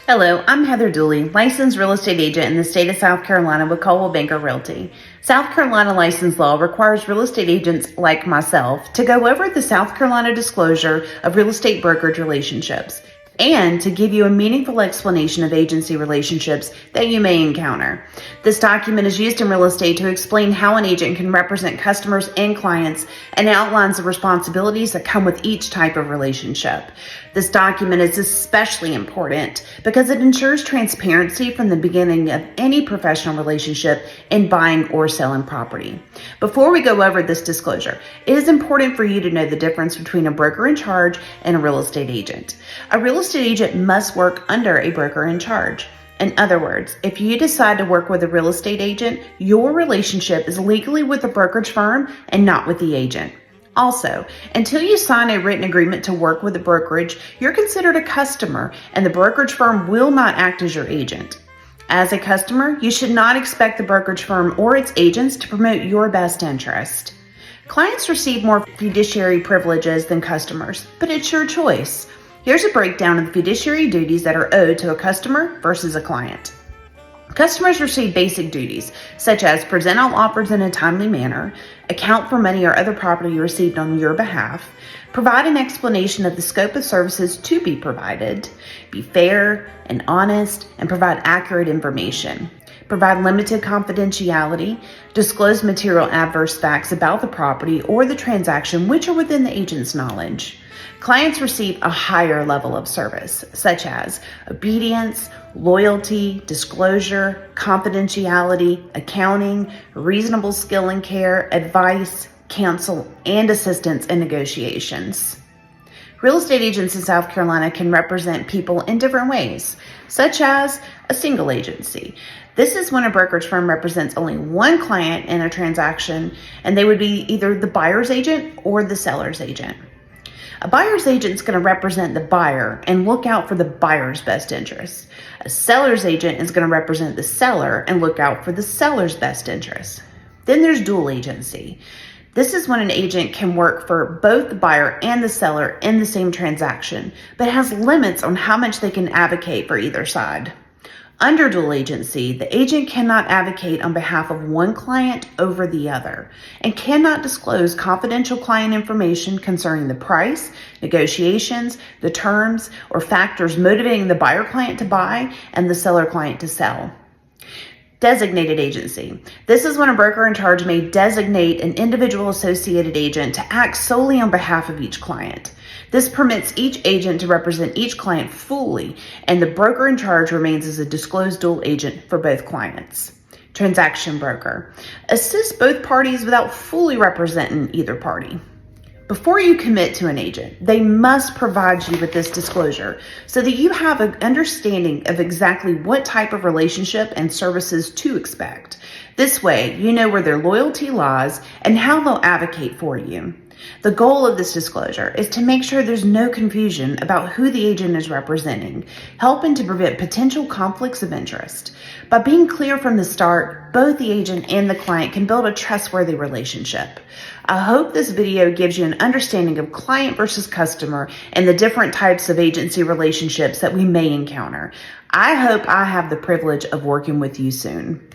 Hello, I'm Heather Dooley, licensed real estate agent in the state of South Carolina with Coldwell Banker Realty. South Carolina license law requires real estate agents like myself to go over the South Carolina disclosure of real estate brokerage relationships and to give you a meaningful explanation of agency relationships that you may encounter. This document is used in real estate to explain how an agent can represent customers and clients and outlines the responsibilities that come with each type of relationship. This document is especially important because it ensures transparency from the beginning of any professional relationship in buying or selling property. Before we go over this disclosure, it is important for you to know the difference between a broker in charge and a real estate agent. A real estate agent must work under a broker in charge. In other words, if you decide to work with a real estate agent, your relationship is legally with the brokerage firm and not with the agent. Also, until you sign a written agreement to work with the brokerage, you're considered a customer and the brokerage firm will not act as your agent. As a customer, you should not expect the brokerage firm or its agents to promote your best interest. Clients receive more fiduciary privileges than customers, but it's your choice. Here's a breakdown of the fiduciary duties that are owed to a customer versus a client. Customers receive basic duties, such as present all offers in a timely manner, account for money or other property received on your behalf, provide an explanation of the scope of services to be provided, be fair and honest, and provide accurate information, provide limited confidentiality, disclose material adverse facts about the property or the transaction which are within the agent's knowledge. Clients receive a higher level of service, such as obedience, loyalty, disclosure, confidentiality, accounting, reasonable skill and care, advice, counsel, and assistance in negotiations. Real estate agents in South Carolina can represent people in different ways, such as a single agency. This is when a brokerage firm represents only one client in a transaction, and they would be either the buyer's agent or the seller's agent. A buyer's agent is going to represent the buyer and look out for the buyer's best interests. A seller's agent is going to represent the seller and look out for the seller's best interests. Then there's dual agency. This is when an agent can work for both the buyer and the seller in the same transaction, but has limits on how much they can advocate for either side. Under dual agency, the agent cannot advocate on behalf of one client over the other and cannot disclose confidential client information concerning the price, negotiations, the terms, or factors motivating the buyer client to buy and the seller client to sell. Designated agency. This is when a broker in charge may designate an individual associated agent to act solely on behalf of each client. This permits each agent to represent each client fully, and the broker in charge remains as a disclosed dual agent for both clients. Transaction broker. Assists both parties without fully representing either party. Before you commit to an agent, they must provide you with this disclosure so that you have an understanding of exactly what type of relationship and services to expect. This way, you know where their loyalty lies and how they'll advocate for you. The goal of this disclosure is to make sure there's no confusion about who the agent is representing, helping to prevent potential conflicts of interest. By being clear from the start, both the agent and the client can build a trustworthy relationship. I hope this video gives you an understanding of client versus customer and the different types of agency relationships that we may encounter. I hope I have the privilege of working with you soon.